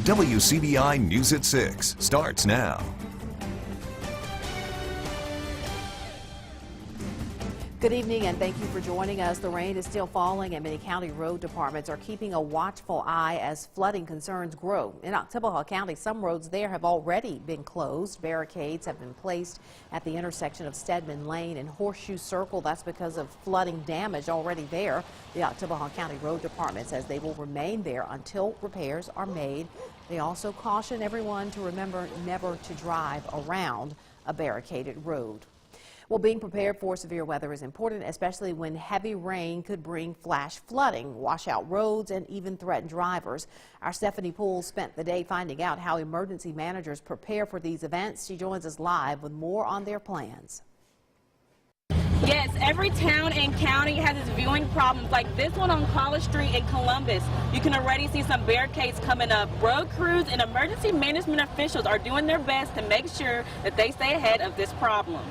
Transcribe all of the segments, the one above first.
WCBI News at 6 starts now. Good evening and thank you for joining us. The rain is still falling and many county road departments are keeping a watchful eye as flooding concerns grow. In Oktibbeha County, some roads there have already been closed. Barricades have been placed at the intersection of Stedman Lane and Horseshoe Circle. That's because of flooding damage already there. The Oktibbeha County Road Department says they will remain there until repairs are made. They also caution everyone to remember never to drive around a barricaded road. Well, being prepared for severe weather is important, especially when heavy rain could bring flash flooding, wash out roads, and even threaten drivers. Our Stephanie Poole spent the day finding out how emergency managers prepare for these events. She joins us live with more on their plans. Yes, every town and county has its viewing problems, like this one on College Street in Columbus. You can already see some barricades coming up. Road crews and emergency management officials are doing their best to make sure that they stay ahead of this problem.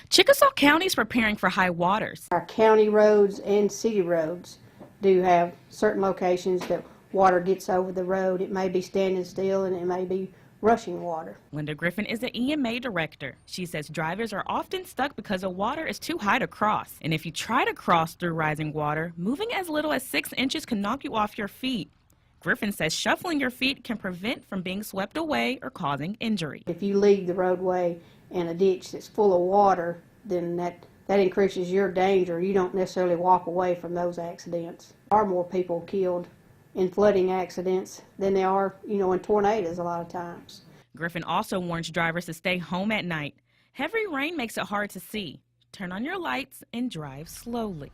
Chickasaw County is preparing for high waters. Our county roads and city roads do have certain locations that water gets over the road. It may be standing still and it may be rushing water. Linda Griffin is the EMA director. She says drivers are often stuck because the water is too high to cross. And if you try to cross through rising water, moving as little as 6 inches can knock you off your feet. Griffin says shuffling your feet can prevent from being swept away or causing injury. If you leave the roadway in a ditch that's full of water, then that increases your danger. You don't necessarily walk away from those accidents. There are more people killed in flooding accidents than there are, in tornadoes a lot of times. Griffin also warns drivers to stay home at night. Heavy rain makes it hard to see. Turn on your lights and drive slowly.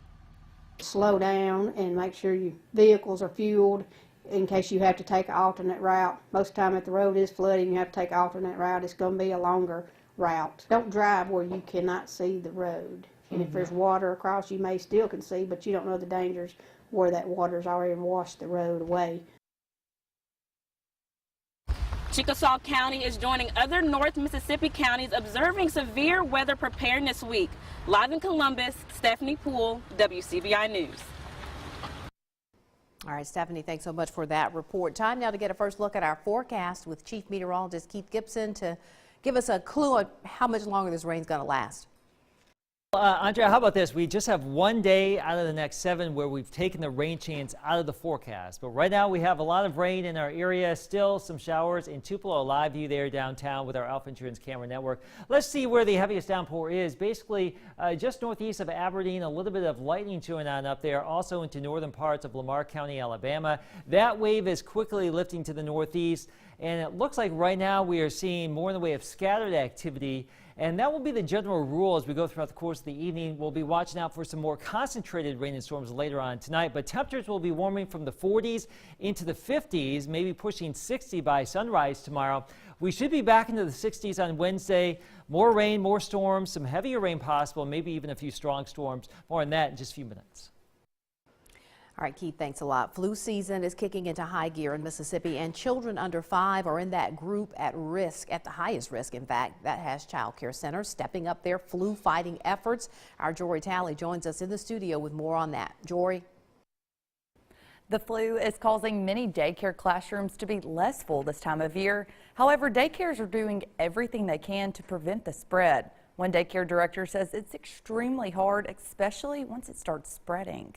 Slow down and make sure your vehicles are fueled in case you have to take an alternate route. Most of the time if the road is flooding, you have to take an alternate route. It's going to be a longer route. Don't drive where you cannot see the road. And if there's water across, you may still can see, but you don't know the dangers where that water's already washed the road away. Chickasaw County is joining other North Mississippi counties observing severe weather preparedness week. Live in Columbus, Stephanie Poole, WCBI News. All right, Stephanie, thanks so much for that report. Time now to get a first look at our forecast with Chief Meteorologist Keith Gibson to give us a clue on how much longer this rain's going to last. Andrea, how about this? We just have one day out of the next 7 where we've taken the rain chance out of the forecast. But right now we have a lot of rain in our area, still some showers in Tupelo. A live view there downtown with our Alpha Insurance camera network. Let's see where the heaviest downpour is. Basically just northeast of Aberdeen, a little bit of lightning chewing on up there, also into northern parts of Lamar County, Alabama. That wave is quickly lifting to the northeast, and it looks like right now we are seeing more in the way of scattered activity. And that will be the general rule as we go throughout the course of the evening. We'll be watching out for some more concentrated rain and storms later on tonight, but temperatures will be warming from the 40s into the 50s, maybe pushing 60 by sunrise tomorrow. We should be back into the 60s on Wednesday. More rain, more storms, some heavier rain possible, maybe even a few strong storms. More on that in just a few minutes. All right, Keith, thanks a lot. Flu season is kicking into high gear in Mississippi, and children under 5 are in that group at risk, at the highest risk, in fact. That has child care centers stepping up their flu fighting efforts. Our Jory Talley joins us in the studio with more on that. Jory. The flu is causing many daycare classrooms to be less full this time of year. However, daycares are doing everything they can to prevent the spread. One daycare director says it's extremely hard, especially once it starts spreading.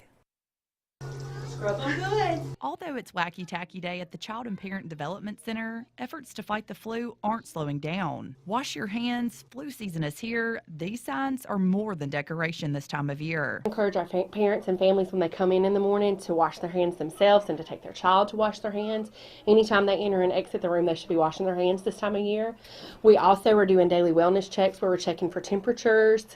Although it's Wacky Tacky Day at the Child and Parent Development Center, efforts to fight the flu aren't slowing down. Wash your hands, flu season is here. These signs are more than decoration this time of year. Encourage our parents and families when they come in the morning to wash their hands themselves and to take their child to wash their hands. Anytime they enter and exit the room, they should be washing their hands this time of year. We also are doing daily wellness checks where we're checking for temperatures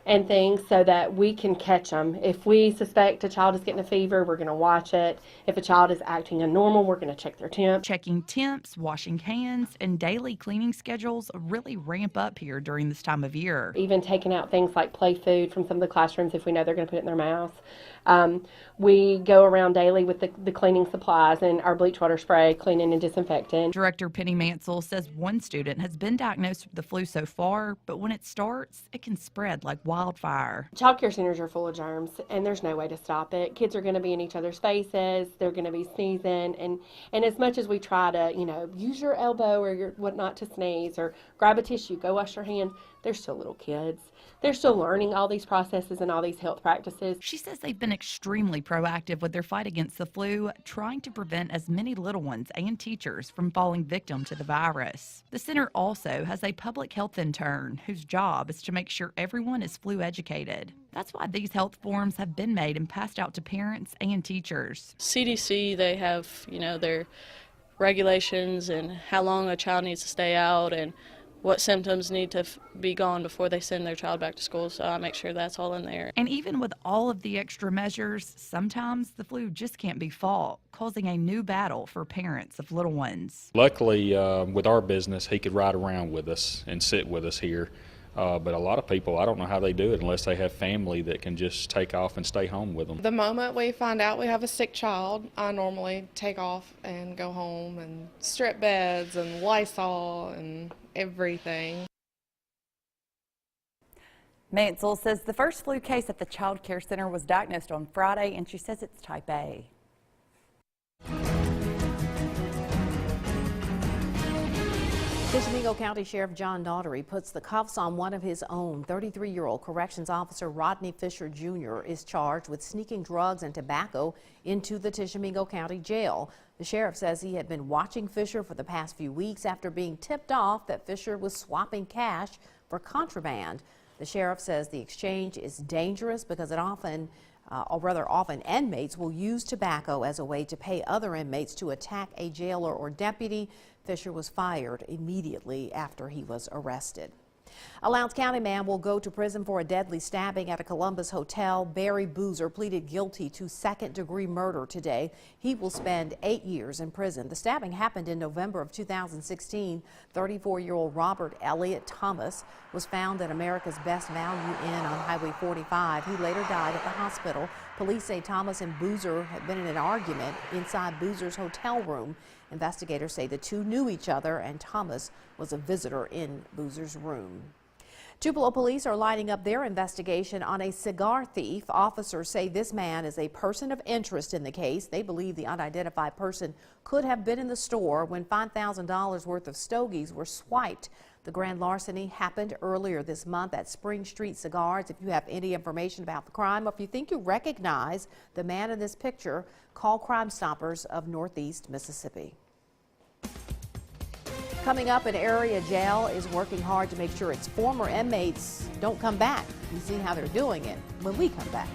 and things so that we can catch them. If we suspect a child is getting a fever, we're going to watch it. If a child is acting abnormal, we're going to check their temp. Checking temps, washing hands, and daily cleaning schedules really ramp up here during this time of year. Even taking out things like play food from some of the classrooms if we know they're going to put it in their mouth. We go around daily with the cleaning supplies and our bleach water spray, cleaning and disinfecting. Director Penny Mansell says one student has been diagnosed with the flu so far, but when it starts, it can spread like wildfire. wildfire. Child care centers are full of germs, and there's no way to stop it. Kids are going to be in each other's faces. They're going to be sneezing, and as much as we try to, use your elbow or your whatnot to sneeze or grab a tissue, go wash your hands, they're still little kids. They're still learning all these processes and all these health practices. She says they've been extremely proactive with their fight against the flu, trying to prevent as many little ones and teachers from falling victim to the virus. The center also has a public health intern whose job is to make sure everyone is flu educated. That's why these health forms have been made and passed out to parents and teachers. CDC, they have, their regulations and how long a child needs to stay out and what symptoms need to be gone before they send their child back to school, so I make sure that's all in there. And even with all of the extra measures, sometimes the flu just can't be fought, causing a new battle for parents of little ones. Luckily, with our business, he could ride around with us and sit with us here. But a lot of people, I don't know how they do it unless they have family that can just take off and stay home with them. The moment we find out we have a sick child, I normally take off and go home and strip beds and Lysol and everything. Mansell says the first flu case at the Child Care Center was diagnosed on Friday, and she says it's type A. Tishomingo County Sheriff John Daugherty puts the cuffs on one of his own. 33-year-old corrections officer Rodney Fisher Jr. is charged with sneaking drugs and tobacco into the Tishomingo County Jail. The sheriff says he had been watching Fisher for the past few weeks after being tipped off that Fisher was swapping cash for contraband. The sheriff says the exchange is dangerous because it often inmates will use tobacco as a way to pay other inmates to attack a jailer or deputy. Fisher was fired immediately after he was arrested. A Lowndes County man will go to prison for a deadly stabbing at a Columbus hotel. Barry Boozer pleaded guilty to second-degree murder today. He will spend 8 years in prison. The stabbing happened in November of 2016. 34-year-old Robert Elliott Thomas was found at America's Best Value Inn on Highway 45. He later died at the hospital. Police say Thomas and Boozer had been in an argument inside Boozer's hotel room. Investigators say the two knew each other and Thomas was a visitor in Boozer's room. Tupelo police are lining up their investigation on a cigar thief. Officers say this man is a person of interest in the case. They believe the unidentified person could have been in the store when $5,000 worth of stogies were swiped. The grand larceny happened earlier this month at Spring Street Cigars. If you have any information about the crime or if you think you recognize the man in this picture, call Crime Stoppers of Northeast Mississippi. Coming up, an area jail is working hard to make sure its former inmates don't come back. We've seen how they're doing it when we come back.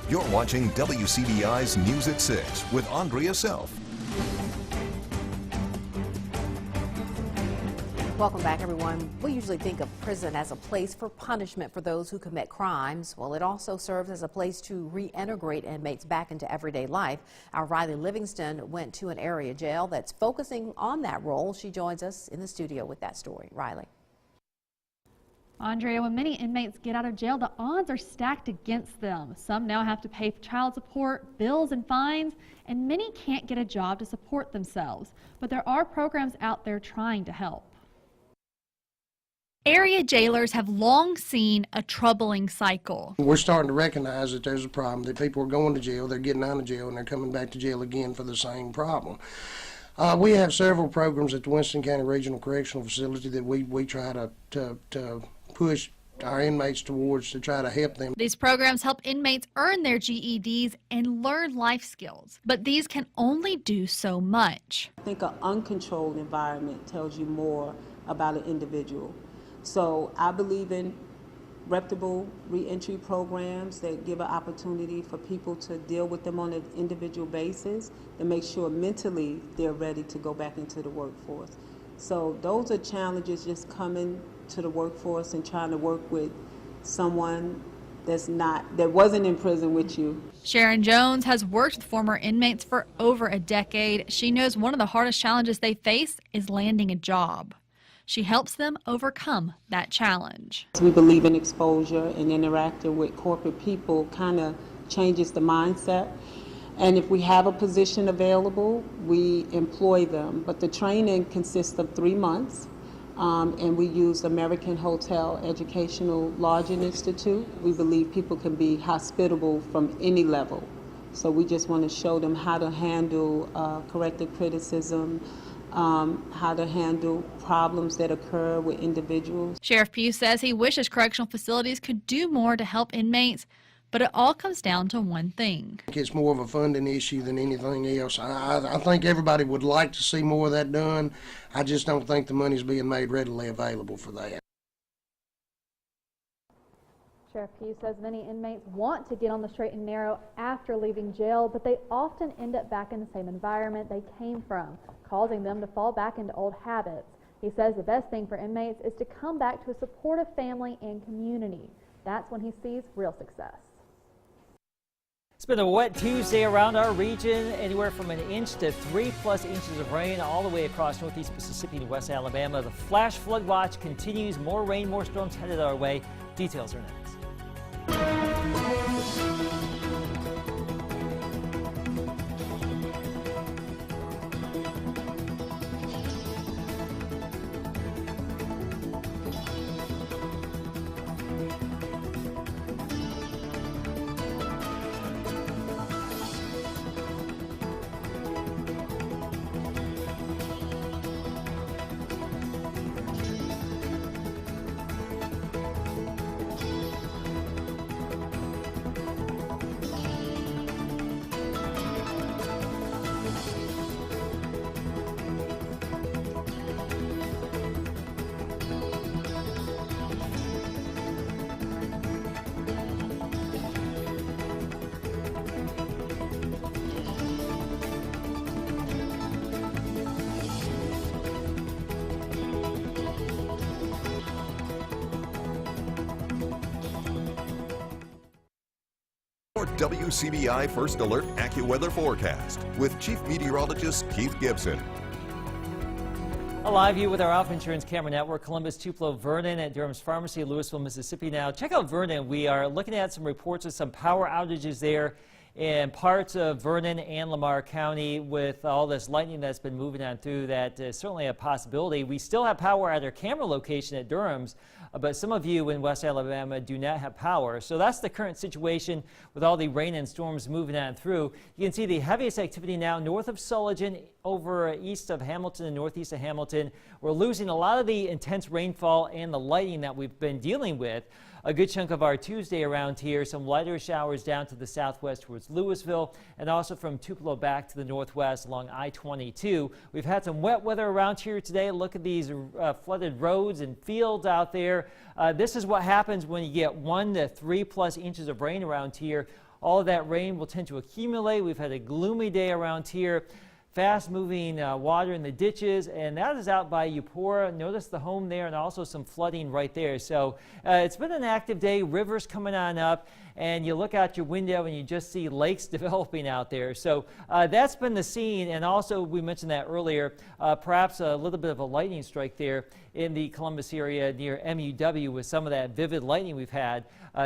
You're watching WCBI's News at 6 with Andrea Self. Welcome back, everyone. We usually think of prison as a place for punishment for those who commit crimes. Well, it also serves as a place to reintegrate inmates back into everyday life. Our Riley Livingston went to an area jail that's focusing on that role. She joins us in the studio with that story. Riley. Andrea, when many inmates get out of jail, the odds are stacked against them. Some now have to pay for child support, bills, and fines, and many can't get a job to support themselves. But there are programs out there trying to help. Area jailers have long seen a troubling cycle. We're starting to recognize that there's a problem, that people are going to jail, they're getting out of jail, and they're coming back to jail again for the same problem. We have several programs at the Winston County Regional Correctional Facility that we try to push our inmates towards to try to help them. These programs help inmates earn their GEDs and learn life skills, but these can only do so much. I think an uncontrolled environment tells you more about an individual. So I believe in reputable reentry programs that give an opportunity for people to deal with them on an individual basis and make sure mentally they're ready to go back into the workforce. So those are challenges, just coming to the workforce and trying to work with someone that wasn't in prison with you. Sharon Jones has worked with former inmates for over a decade. She knows one of the hardest challenges they face is landing a job. She helps them overcome that challenge. We believe in exposure, and interacting with corporate people kind of changes the mindset. And if we have a position available, we employ them. But the training consists of 3 months. And we use American Hotel Educational Lodging Institute. We believe people can be hospitable from any level. So we just want to show them how to handle corrective criticism, how to handle problems that occur with individuals. Sheriff Pugh says he wishes correctional facilities could do more to help inmates, but it all comes down to one thing. It's more of a funding issue than anything else. I think everybody would like to see more of that done. I just don't think the money's being made readily available for that. Sheriff Pugh says many inmates want to get on the straight and narrow after leaving jail, but they often end up back in the same environment they came from, causing them to fall back into old habits. He says the best thing for inmates is to come back to a supportive family and community. That's when he sees real success. It's been a wet Tuesday around our region, anywhere from 1 inch to 3+ inches of rain all the way across northeast Mississippi to west Alabama. The flash flood watch continues. More rain, more storms headed our way. Details are next. WCBI First Alert AccuWeather Forecast with Chief Meteorologist Keith Gibson. A live view with our Alpha Insurance Camera Network, Columbus, Tupelo, Vernon at Durham's Pharmacy, Louisville, Mississippi. Now, check out Vernon. We are looking at some reports of some power outages there in parts of Vernon and Lamar County. With all this lightning that's been moving on through, that is certainly a possibility. We still have power at our camera location at Durham's, but some of you in West Alabama do not have power. So that's the current situation with all the rain and storms moving on through. You can see the heaviest activity now north of Sullivan, over east of Hamilton and northeast of Hamilton. We're losing a lot of the intense rainfall and the lightning that we've been dealing with a good chunk of our Tuesday around here. Some lighter showers down to the southwest towards Louisville, and also from Tupelo back to the northwest along I-22. We've had some wet weather around here today. Look at these flooded roads and fields out there. This is what happens when you get 1 to 3+ inches of rain around here. All of that rain will tend to accumulate. We've had a gloomy day around here. Fast-moving water in the ditches, and that is out by Eupora. Notice the home there, and also some flooding right there. So it's been an active day. Rivers coming on up, and you look out your window and you just see lakes developing out there. So that's been the scene, and also we mentioned that earlier, perhaps a little bit of a lightning strike there in the Columbus area near MUW with some of that vivid lightning we've had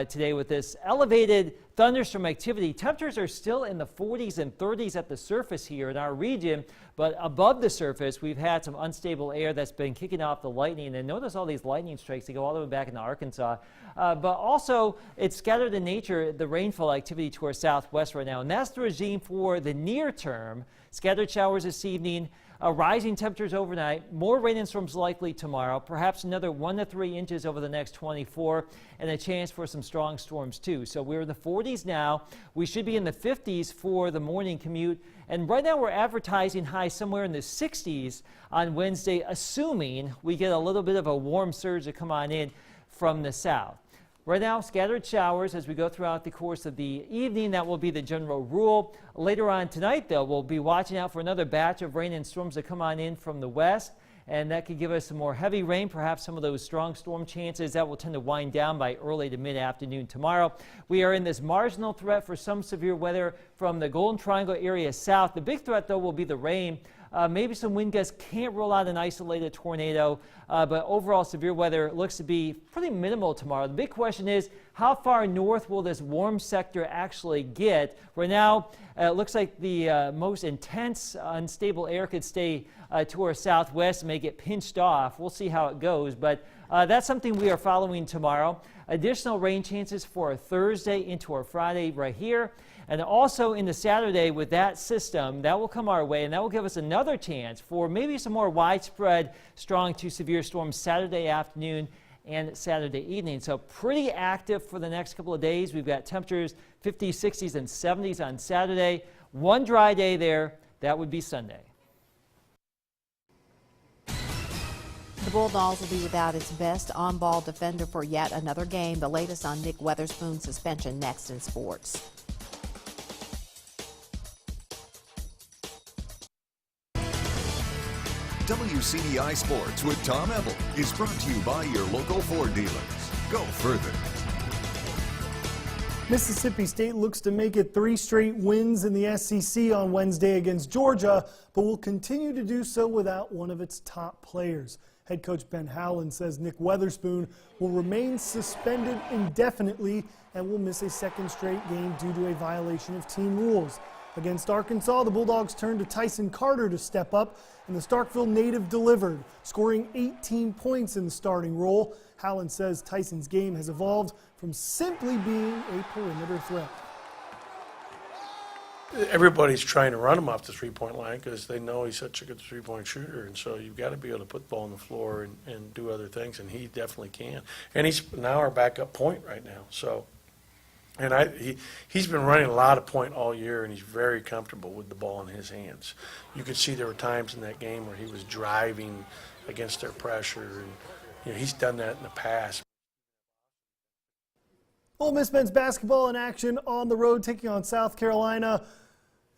today with this elevated thunderstorm activity. Temperatures are still in the 40s and 30s at the surface here in our region, but above the surface we've had some unstable air that's been kicking off the lightning. And notice all these lightning strikes, they go all the way back into Arkansas. But also it's scattered in nature, the rainfall activity to our southwest right now, and that's the regime for the near term. Scattered showers this evening, rising temperatures overnight, more rain and storms likely tomorrow, perhaps another 1 to 3 inches over the next 24, and a chance for some strong storms too. So we're in the 40s now. We should be in the 50s for the morning commute, and right now we're advertising highs somewhere in the 60s on Wednesday, assuming we get a little bit of a warm surge to come on in from the south. Right now, scattered showers as we go throughout the course of the evening. That will be the general rule. Later on tonight, though, we'll be watching out for another batch of rain and storms that come on in from the west, and that could give us some more heavy rain, perhaps some of those strong storm chances that will tend to wind down by early to mid-afternoon tomorrow. We are in this marginal threat for some severe weather from the Golden Triangle area south. The big threat, though, will be the rain. Maybe some wind gusts. Can't rule out an isolated tornado, but overall severe weather looks to be pretty minimal tomorrow. The big question is, How far north will this warm sector actually get? Right now, it looks like the most intense unstable air could stay to our southwest and may get pinched off. We'll see how it goes, but that's something we are following tomorrow. Additional rain chances for Thursday into our Friday right here. And also in the Saturday with that system, that will come our way, and that will give us another chance for maybe some more widespread strong to severe storms Saturday afternoon and Saturday evening. So pretty active for the next couple of days. We've got temperatures 50s, 60s, and 70s on Saturday. One dry day there, that would be Sunday. The Bulldogs will be without its best on-ball defender for yet another game. The latest on Nick Weatherspoon's suspension next in sports. WCBI Sports with Tom Ebel is brought to you by your local Ford dealers. Go further. Mississippi State looks to make it 3 straight wins in the SEC on Wednesday against Georgia, but will continue to do so without one of its top players. Head coach Ben Howland says Nick Weatherspoon will remain suspended indefinitely and will miss a second straight game due to a violation of team rules. Against Arkansas, the Bulldogs turned to Tyson Carter to step up, and the Starkville native delivered, scoring 18 points in the starting role. Howland says Tyson's game has evolved from simply being a perimeter threat. Everybody's trying to run him off the three-point line because they know he's such a good three-point shooter, and so you've got to be able to put the ball on the floor and do other things, and he definitely can. And he's now our backup point right now. So, and he's been running a lot of point all year, and he's very comfortable with the ball in his hands. You could see there were times in that game where he was driving against their pressure, and he's done that in the past. Ole Miss men's basketball in action on the road, taking on South Carolina.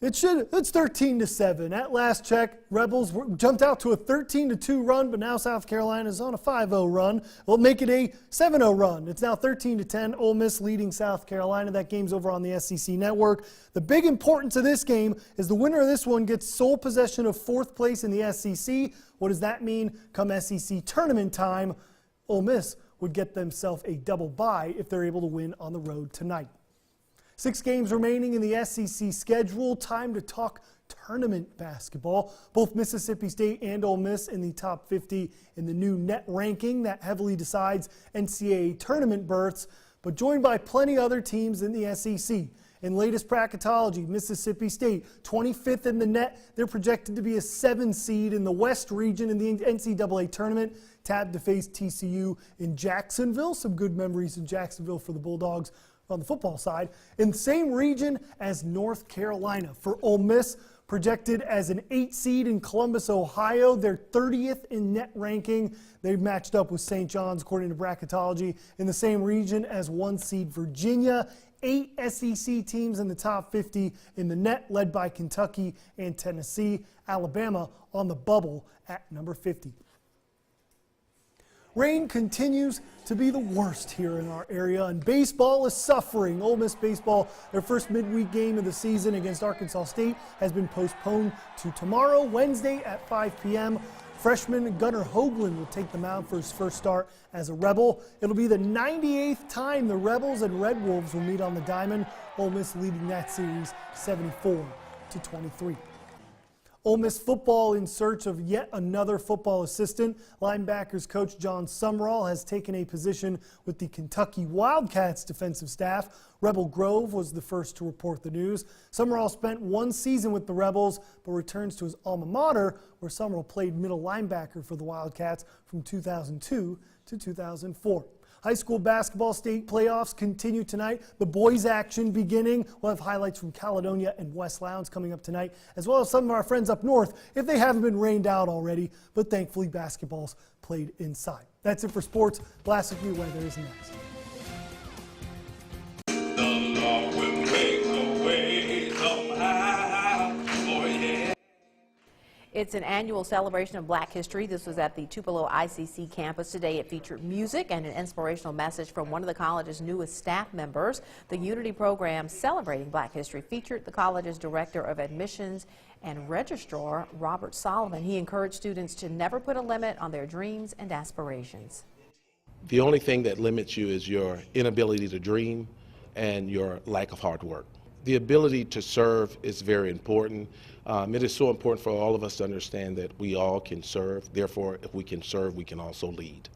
It's 13-7. At last check, Rebels jumped out to a 13-2 run, but now South Carolina's on a 5-0 run. Will make it a 7-0 run. It's now 13-10. Ole Miss leading South Carolina. That game's over on the SEC Network. The big importance of this game is the winner of this one gets sole possession of 4th place in the SEC. What does that mean come SEC tournament time? Ole Miss would get themselves a double bye if they're able to win on the road tonight. 6 games remaining in the SEC schedule. Time to talk tournament basketball. Both Mississippi State and Ole Miss in the top 50 in the new net ranking that heavily decides NCAA tournament berths, but joined by plenty other teams in the SEC. In latest bracketology, Mississippi State, 25th in the net. They're projected to be a 7 seed in the West region in the NCAA tournament. Tabbed to face TCU in Jacksonville. Some good memories in Jacksonville for the Bulldogs on the football side. In the same region as North Carolina. For Ole Miss, projected as an 8 seed in Columbus, Ohio. They're 30th in net ranking. They've matched up with St. John's, according to bracketology, in the same region as 1 seed Virginia. 8 SEC teams in the top 50 in the net, led by Kentucky and Tennessee. Alabama on the bubble at number 50. Rain continues to be the worst here in our area, and baseball is suffering. Ole Miss baseball, their first midweek game of the season against Arkansas State, has been postponed to tomorrow, Wednesday at 5 p.m. Freshman Gunnar Hoagland will take the mound for his first start as a Rebel. It'll be the 98th time the Rebels and Red Wolves will meet on the diamond. Ole Miss leading that series 74-23. Ole Miss football in search of yet another football assistant. Linebackers coach John Sumrall has taken a position with the Kentucky Wildcats defensive staff. Rebel Grove was the first to report the news. Sumrall spent 1 season with the Rebels, but returns to his alma mater, where Sumrall played middle linebacker for the Wildcats from 2002 to 2004. High school basketball state playoffs continue tonight. The boys action beginning. We'll have highlights from Caledonia and West Lowndes coming up tonight, as well as some of our friends up north if they haven't been rained out already. But thankfully, basketball's played inside. That's it for sports. Blasted New Weather is next. It's an annual celebration of Black history. This was at the Tupelo ICC campus today. It featured music and an inspirational message from one of the college's newest staff members. The Unity program celebrating Black history featured the college's director of admissions and registrar, Robert Solomon. He encouraged students to never put a limit on their dreams and aspirations. The only thing that limits you is your inability to dream and your lack of hard work. The ability to serve is very important. It is so important for all of us to understand that we all can serve. Therefore, if we can serve, we can also lead.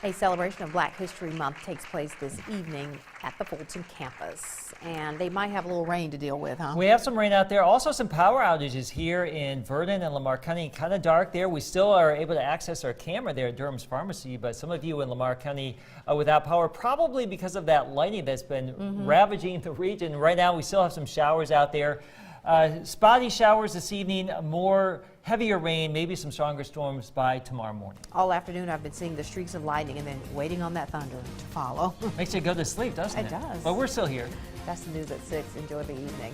A celebration of Black History Month takes place this evening at the Fulton campus, and they might have a little rain to deal with, huh? We have some rain out there. Also some power outages here in Vernon and Lamar County. Kind of dark there. We still are able to access our camera there at Durham's Pharmacy, but some of you in Lamar County without power, probably because of that lightning that's been ravaging the region. Right now, we still have some showers out there. Spotty showers this evening, more heavier rain, maybe some stronger storms by tomorrow morning. All afternoon I've been seeing the streaks of lightning and then waiting on that thunder to follow. Makes you go to sleep, doesn't it? It does. But we're still here. That's the news at 6. Enjoy the evening.